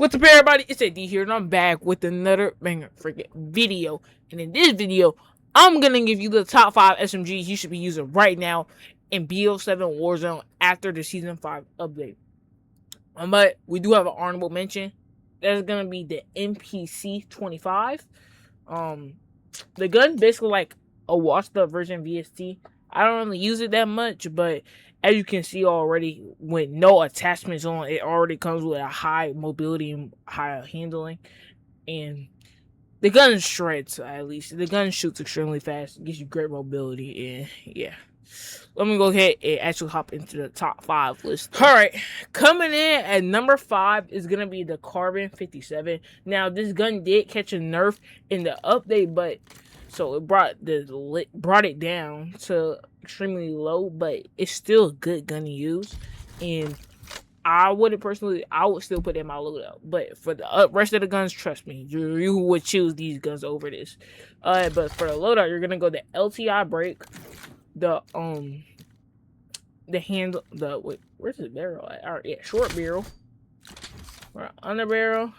What's up, everybody? It's AD here, and I'm back with another banger freaking video. And in this video, I'm gonna give you the top 5 SMGs you should be using right now in BO7 Warzone after the Season 5 update. But we do have an honorable mention. That's gonna be the NPC 25. The gun basically like a washed up version VST. I don't really use it that much, but as you can see already, with no attachments on, it already comes with a high mobility and high handling. And the gun shreds, at least. The gun shoots extremely fast, gives you great mobility, and yeah. Let me go ahead and actually hop into the top 5 list. Alright, coming in at number 5 is going to be the Carbon 57. Now, this gun did catch a nerf in the update, but so it brought it down to extremely low, but it's still a good gun to use. And I would still put it in my loadout. But for the rest of the guns, trust me, you would choose these guns over this. But for the loadout, you're gonna go the LTI break, the handle, wait, where's the barrel at? Alright, yeah, short barrel, or under barrel.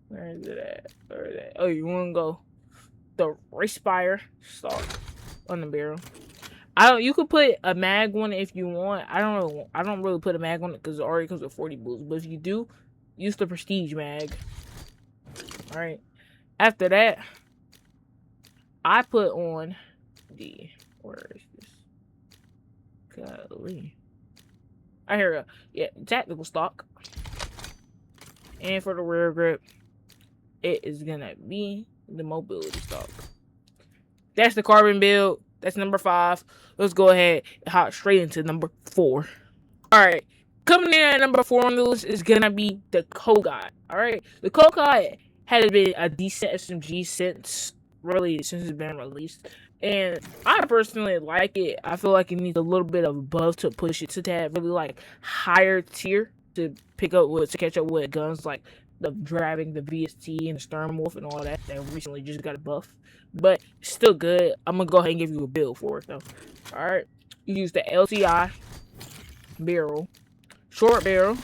Where is it at? Where is it? Oh, you wanna go the Respire stock on the barrel. You could put a mag on it if you want. I don't really put a mag on it because it already comes with 40 bullets. But if you do, use the Prestige mag. Alright. After that, I put on the, where is this? Golly. I hear tactical stock. And for the rear grip, it is gonna be the mobility stock. That's the carbon build. That's number 5. Let's go ahead and hop straight into number 4. Alright, coming in at number 4 on the list is gonna be the Kogai. Alright, the Kogai has been a decent SMG since it's been released, and I personally like it. I feel like it needs a little bit of buff to push it to that really like higher tier to catch up with guns like the Dragon, the VST, and the Sternwolf and all that recently just got a buff. But still good. I'm gonna go ahead and give you a build for it though. Alright. You use the LTI barrel, short barrel,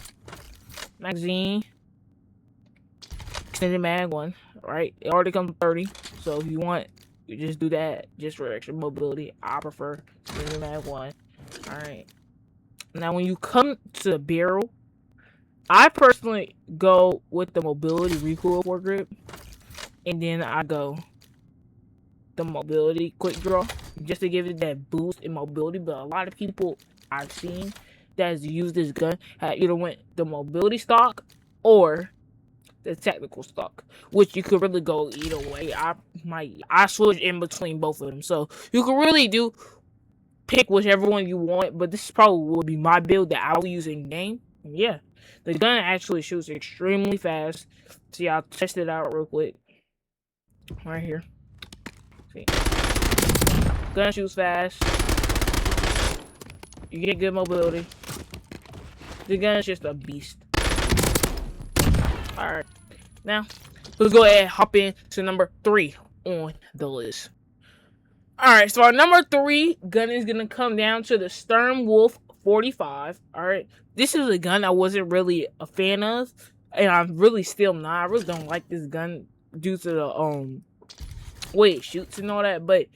magazine, extended mag 1. Right? It already comes with 30. So if you want, you just do that just for extra mobility. I prefer extended mag 1. Alright. Now when you come to the barrel, I personally go with the mobility recoil foregrip, and then I go the mobility quick draw just to give it that boost in mobility. But a lot of people I've seen that has used this gun have either went the mobility stock or the tactical stock, which you could really go either way. I switch in between both of them, so you can really pick whichever one you want. But this probably will be my build that I will use in game. Yeah, the gun actually shoots extremely fast. See, I'll test it out real quick right here. Gun shoots fast. You get good mobility. The gun is just a beast. Alright. Now, let's go ahead and hop in to number 3 on the list. Alright, so our number 3 gun is going to come down to the Sternwolf 45. Alright. This is a gun I wasn't really a fan of. And I'm really still not. I really don't like this gun due to the way it shoots and all that, but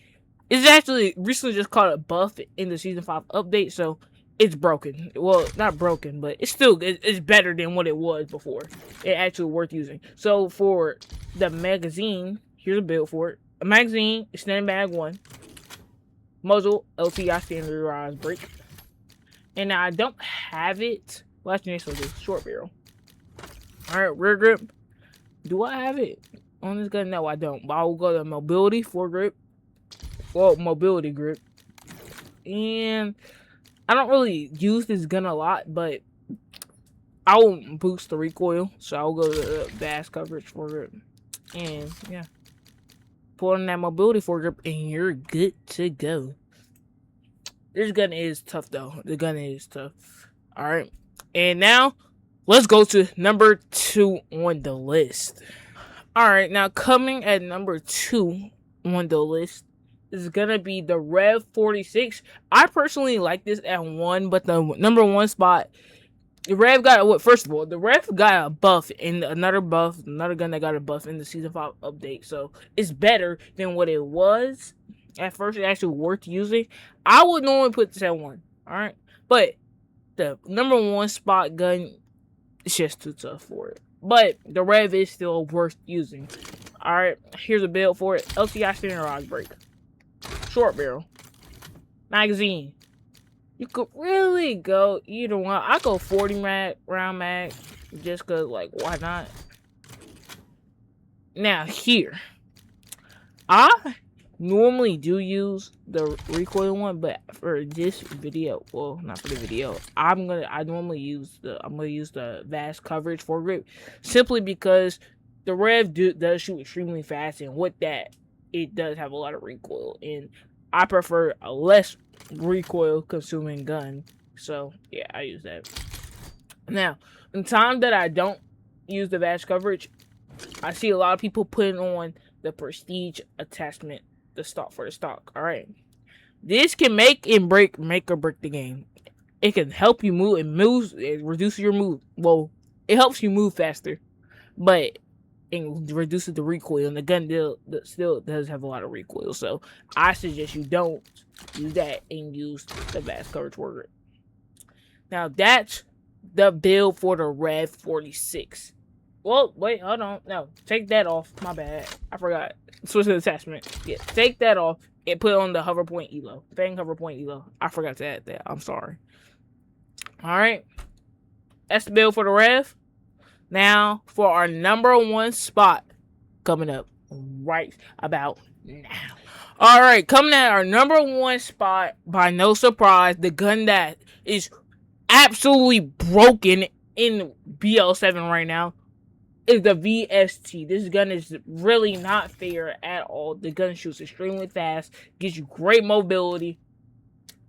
it's actually recently just caught a buff in the Season 5 update, so it's broken. Well, not broken, but it's still it's better than what it was before. It's actually worth using. So for the magazine, here's a build for it. A magazine, extended mag 1, muzzle, LTI standardized break. And now I don't have it. Well, actually, this is short barrel. Alright, rear grip. Do I have it on this gun? No, I don't. But I will go to mobility foregrip. Well, mobility grip. And I don't really use this gun a lot, but I will boost the recoil. So I'll go to the vast coverage foregrip. And yeah. Put on that mobility foregrip and you're good to go. This gun is tough though. The gun is tough. Alright. And now let's go to number 2 on the list. Alright, now coming at number 2 on the list is gonna be the Rev 46. I personally like this at 1, but the number 1 spot The Rev got what? First of all, the Rev got a buff and another gun that got a buff in the season 5 update. So it's better than what it was at first. It's actually worth using. I would normally put this at 1. All right, but the number 1 spot gun is just too tough for it. But the Rev is still worth using. All right, here's a build for it: LTI standardized break, short barrel, magazine. You could really go either one. I go 40 round mag, just cause like why not? Now here, I normally do use the recoil one, but for this video, well, not for the video, I'm gonna use the vast coverage foregrip, simply because the Rev does shoot extremely fast, and with that, it does have a lot of recoil, and I prefer a less recoil consuming gun. So yeah, I use that. Now, in time that I don't use the vast coverage, I see a lot of people putting on the prestige attachment, the stock for the stock. All right, this can make or break the game. It can help you move. It reduces your move. Well, it helps you move faster, but it reduces the recoil, and the gun still does have a lot of recoil. So I suggest you don't use that and use the vast coverage word. Now that's the build for the Rev 46. Well, wait, hold on. No, take that off. My bad. I forgot. Switch the attachment. Yeah, take that off and put on the hover point elo. Fang hover point elo. I forgot to add that. I'm sorry. Alright. That's the build for the Rev. Now, for our number 1 spot coming up right about now. Alright, coming at our number 1 spot, by no surprise, the gun that is absolutely broken in BL7 right now is the VST. This gun is really not fair at all. The gun shoots extremely fast, gives you great mobility.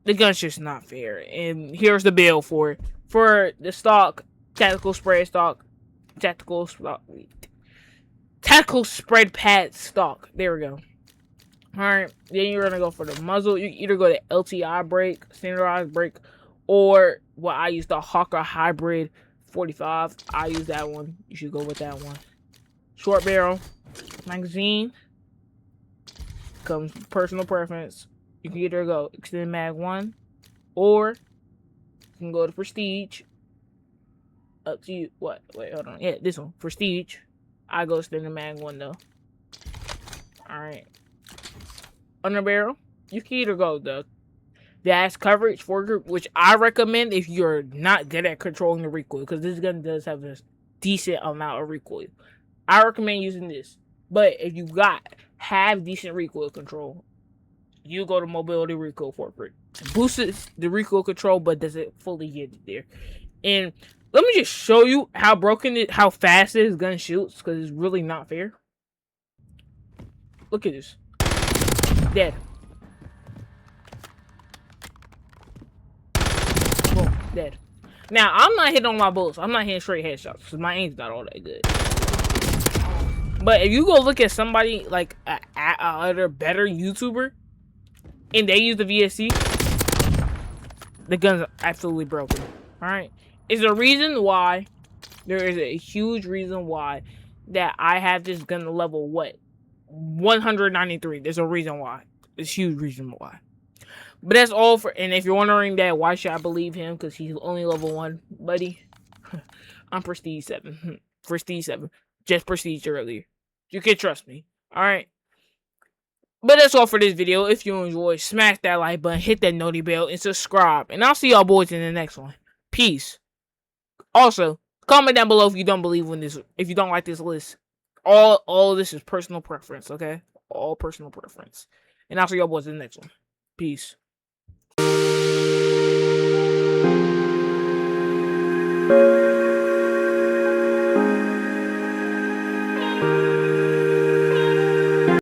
The gun's just not fair. And here's the build for it. For the stock, tactical spread stock, tactical spread pad stock. There we go. Alright, then you're gonna go for the muzzle. You either go to LTI break, standardized break, or what I use, the Hawker Hybrid 45. I use that one. You should go with that one. Short barrel, magazine, comes personal preference. You can either go extended mag 1, or you can go to prestige. Up to you. What? Wait, hold on. Yeah, this one, prestige. I go extended mag 1 though. Alright. Under barrel, you can either go the vast coverage foregrip, which I recommend if you're not good at controlling the recoil, because this gun does have a decent amount of recoil. I recommend using this. But if you have decent recoil control, you go to mobility recoil foregrip. Boosts the recoil control, but doesn't fully get it there. And let me just show you how fast this gun shoots, because it's really not fair. Look at this. Dead. Boom, dead. Now, I'm not hitting on my bullets. I'm not hitting straight headshots, because my aim's not all that good. But if you go look at somebody like a better YouTuber, and they use the VSC, the gun's absolutely broken. Alright? Is a reason why, there is a huge reason why, that I have this gun to level, what? 193. There's a reason why. There's a huge reason why. But that's all for, and if you're wondering that, why should I believe him? Because he's only level 1, buddy. I'm prestige 7. Prestige 7. Just prestige earlier. You can trust me. Alright? But that's all for this video. If you enjoyed, smash that like button, hit that noti bell, and subscribe. And I'll see y'all boys in the next one. Peace. Also, comment down below if you don't like this list. All of this is personal preference, okay? All personal preference. And I'll see y'all boys in the next one. Peace.